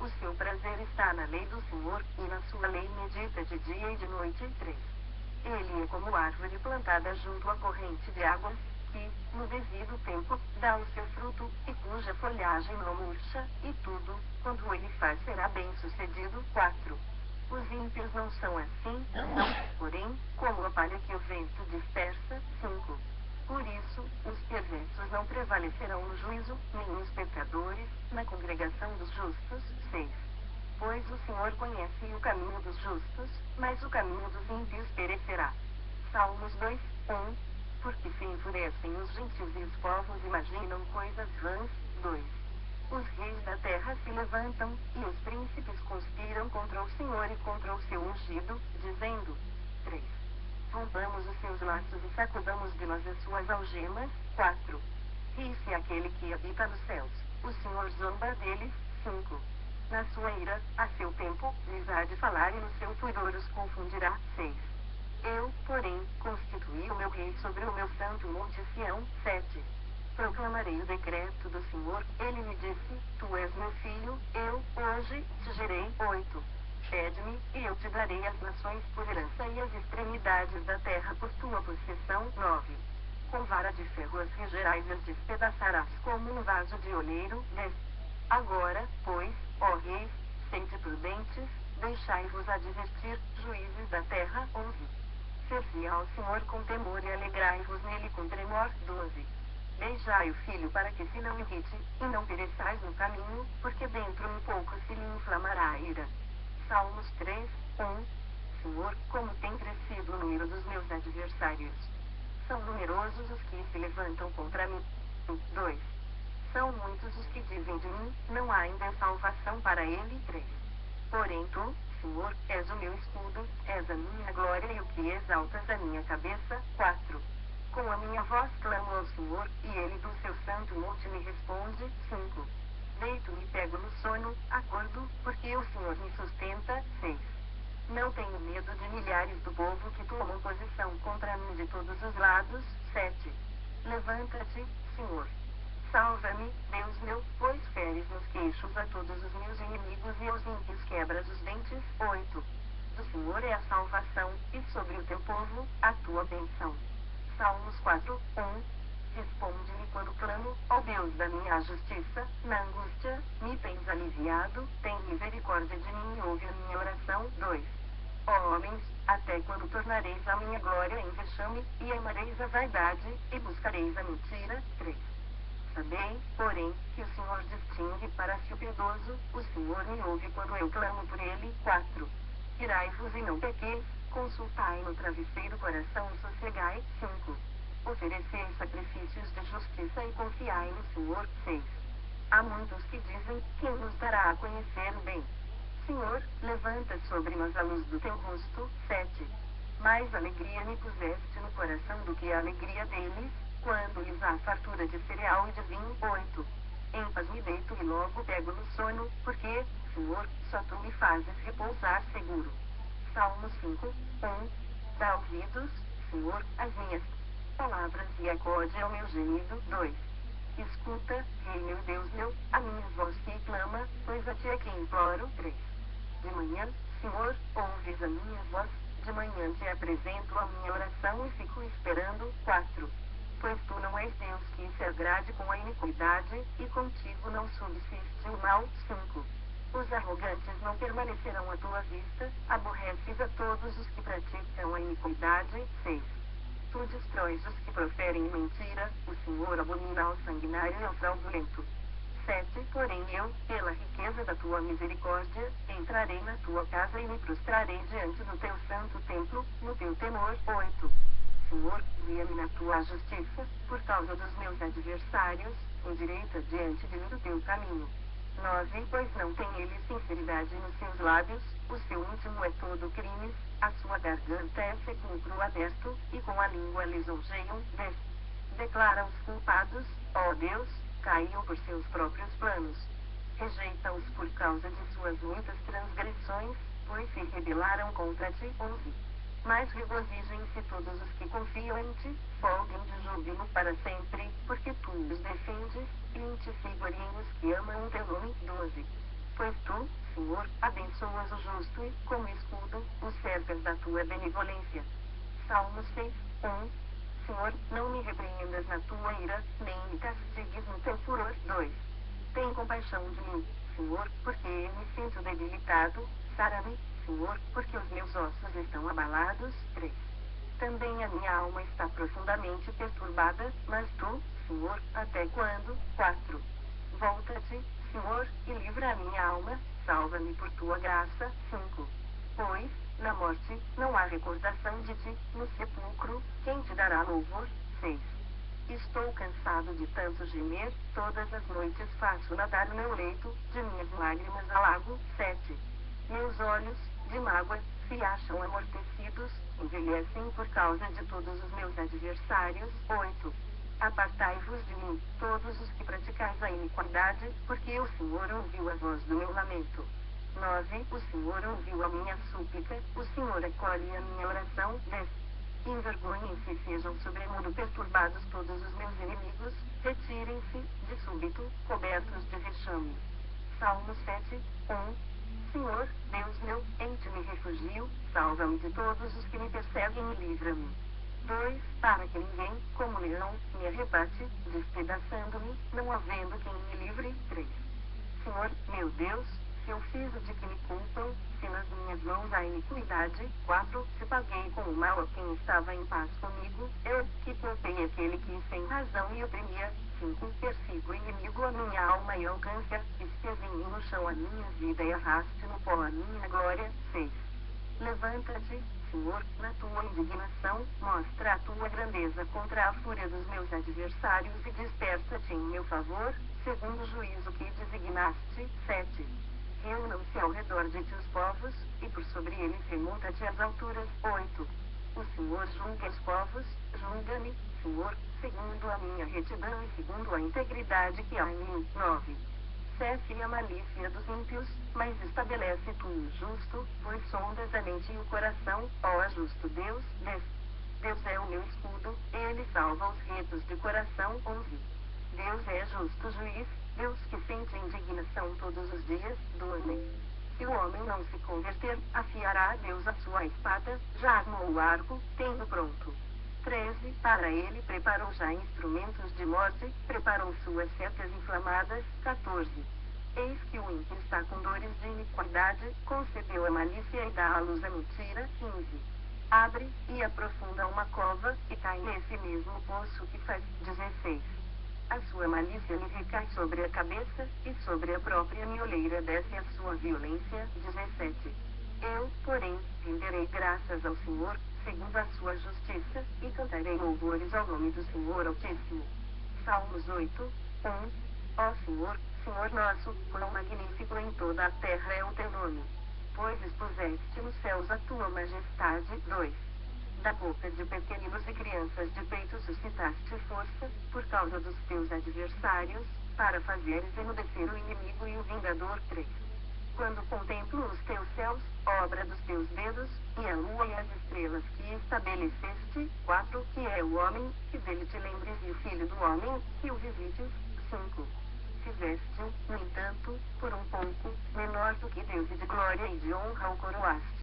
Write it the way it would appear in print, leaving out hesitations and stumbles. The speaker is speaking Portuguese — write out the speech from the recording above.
O seu prazer está na lei do Senhor, e na sua lei medita de dia e de noite. 3. Ele é como árvore plantada junto à corrente de águas, que, no devido tempo, dá o seu fruto, e cuja folhagem não murcha, e tudo, quando ele faz será bem sucedido. 4. Os ímpios não são assim, são, porém, como a palha que o vento dispersa. 5. Por isso, os perversos não prevalecerão no juízo, nem os pecadores, na congregação dos justos. 6. Pois o Senhor conhece o caminho dos justos, mas o caminho dos ímpios perecerá. Salmos 2, 1. Porque se enfurecem os gentios e os povos imaginam coisas vãs. 2. Os reis da terra se levantam, e os príncipes conspiram contra o Senhor e contra o seu ungido, dizendo: 3. Rompamos os seus laços e sacudamos de nós as suas algemas. 4. Ri-se aquele que habita nos céus, o Senhor zomba deles. 5. Na sua ira, a seu tempo, lhes há de falar e no seu furor os confundirá. 6. Eu, porém, constituí o meu rei sobre o meu santo monte Sião. 7. Proclamarei o decreto do Senhor, ele me disse: Tu és meu filho, eu, hoje, te gerei. 8. Pede-me, e eu te darei as nações por herança e as extremidades da terra por tua possessão. 9. Com vara de ferro as regerás e as despedaçarás como um vaso de oleiro. 10. Agora, pois, ó reis, sede prudentes, deixai-vos advertir, juízes da terra. 11. Servi ao Senhor com temor e alegrai-vos nele com tremor. 12. Beijai o filho para que se não irrite, e não pereçais no caminho, porque dentro um pouco se lhe inflamará a ira. Salmos 3, 1. Senhor, como tem crescido o número dos meus adversários. São numerosos os que se levantam contra mim. 2. São muitos os que dizem de mim, não há ainda salvação para ele. 3. Porém tu, Senhor, és o meu escudo, és a minha glória e o que exaltas a minha cabeça. 4. Com a minha voz clamo ao Senhor, e ele do seu santo monte me responde. 5. Deito-me e pego no sono, acordo, porque o Senhor me sustenta. 6. Não tenho medo de milhares do povo que tomam posição contra mim de todos os lados. 7. Levanta-te, Senhor. Salva-me, Deus meu, pois feres nos queixos a todos os meus inimigos e aos ímpios quebras os dentes. 8. Do Senhor é a salvação, e sobre o teu povo, a tua bênção. Salmos 4, 1. Responde-me quando clamo, ó Deus da minha justiça, na angústia, me tens aliviado, tem misericórdia de mim e ouve a minha oração. 2. Ó homens, até quando tornareis a minha glória em vexame, e amareis a vaidade, e buscareis a mentira. 3. Sabei, porém, que o Senhor distingue para si o piedoso, o Senhor me ouve quando eu clamo por ele. 4. Irai-vos e não pequeis, consultai no travesseiro coração e sossegai. 5. Oferecei sacrifícios de justiça e confiai no Senhor. 6. Há muitos que dizem, quem nos dará a conhecer o bem? Senhor, levanta sobre nós a luz do teu rosto. 7. Mais alegria me puseste no coração do que a alegria deles, quando lhes há fartura de cereal e de vinho. 8. Em paz me deito e logo pego no sono, porque, Senhor, só tu me fazes repousar seguro. Salmos 5, 1. Dá ouvidos, Senhor, às minhas palavras e acode ao meu gemido. 2. Escuta, Rei meu Deus meu, a minha voz que clama, pois a ti é que imploro. 3. De manhã, Senhor, ouves a minha voz, de manhã te apresento a minha oração e fico esperando. 4. Pois tu não és Deus que se agrade com a iniquidade, e contigo não subsiste o mal. 5. Os arrogantes não permanecerão à tua vista, aborreces a todos os que praticam a iniquidade. 6. Tu destróis os que proferem mentira, o Senhor abomina ao sanguinário e ao fraudulento. 7. Porém eu, pela riqueza da tua misericórdia, entrarei na tua casa e me prostrarei diante do teu santo templo, no teu temor. 8. Senhor, guia-me na tua justiça, por causa dos meus adversários, endireita diante de mim o teu caminho. 9. Pois não tem ele sinceridade nos seus lábios, o seu íntimo é todo crimes, a sua garganta é sepulcro aberto, e com a língua lisonjeiam. 10. Declara os culpados, ó Deus, caiam por seus próprios planos. Rejeita-os por causa de suas muitas transgressões, pois se rebelaram contra ti. 11. Mas regozijem-se todos os que confiam em ti, folguem de júbilo para sempre, porque tu os defendes, e em ti se gloriem os que amam o teu nome. 12. Pois tu, Senhor, abençoas o justo e, como escudo, o cercas da tua benevolência. Salmos 6, 1. Senhor, não me repreendas na tua ira, nem me castigues no teu furor. 2. Tem compaixão de mim, Senhor, porque me sinto debilitado. Sara-me, Senhor, porque os meus ossos estão abalados. 3. Também a minha alma está profundamente perturbada, mas tu, Senhor, até quando? 4. Volta-te, Senhor, e livra a minha alma, salva-me por tua graça. 5. Pois, na morte, não há recordação de ti, no sepulcro, quem te dará louvor? 6. Estou cansado de tanto gemer, todas as noites faço nadar no meu leito, de minhas lágrimas ao lago. 7. Meus olhos, de mágoa, se acham amortecidos, envelhecem por causa de todos os meus adversários. 8. Apartai-vos de mim, todos os que praticais a iniquidade, porque o Senhor ouviu a voz do meu lamento. 9. O Senhor ouviu a minha súplica, o Senhor acolhe a minha oração. 10. Envergonhem-se e sejam sobremodo perturbados todos os meus inimigos, retirem-se, de súbito, cobertos de vexame. Salmo 7, 1. Senhor, Deus meu, em ti me refugio, salva-me de todos os que me perseguem e livra-me. 2. Para que ninguém, como leão, me arrebate, despedaçando-me, não havendo quem me livre. 3. Senhor, meu Deus, se eu fiz o de que me culpam, se nas minhas mãos há iniquidade. 4. Se paguei com o mal a quem estava em paz comigo, eu, que poupei aquele que sem razão me oprimia. 5. Persigo o inimigo a minha alma e alcance-a, espezinhe no chão a minha vida e arraste no pó a minha glória. 6. Levanta-te, Senhor, na tua indignação, mostra a tua grandeza contra a fúria dos meus adversários e desperta-te em meu favor, segundo o juízo que designaste. 7. Reúnam-se ao redor de ti os povos, e por sobre eles remonta-te às alturas. 8. O Senhor julga os povos, julga-me, Senhor, segundo a minha retidão e segundo a integridade que há em mim. 9. Cesse a malícia dos ímpios, mas estabelece tu o justo, pois sondas a mente e o coração, ó justo Deus. 10. Deus é o meu escudo, ele salva os retos de coração. 11. Deus é justo juiz, Deus que sente indignação todos os dias. 12. Se o homem não se converter, afiará a Deus a sua espada, já armou o arco, tem-no pronto. 13. Para ele preparou já instrumentos de morte, preparou suas setas inflamadas. 14. Eis que o ímpio está com dores de iniquidade, concebeu a malícia e dá à luz a mentira. 15. Abre, e aprofunda uma cova, e cai nesse mesmo poço que faz. 16. A sua malícia lhe recai sobre a cabeça, e sobre a própria mioleira desce a sua violência. 17. Eu, porém, renderei graças ao Senhor, segundo a sua justiça, e cantarei louvores ao nome do Senhor Altíssimo. Salmos 8, 1. Ó Senhor, Senhor nosso, quão magnífico em toda a terra é o teu nome. Pois expuseste nos céus a tua majestade. 2. Da boca de pequeninos e crianças de peito suscitaste força, por causa dos teus adversários, para fazeres emudecer o inimigo e o vingador. 3. Quando contemplo os teus céus, obra dos teus dedos, e a lua e as estrelas que estabeleceste. 4. Que é o homem, que dele te lembres, e o filho do homem, que o visites. 5. Fizeste-o, no entanto, por um pouco, menor do que Deus, e de glória e de honra o coroaste.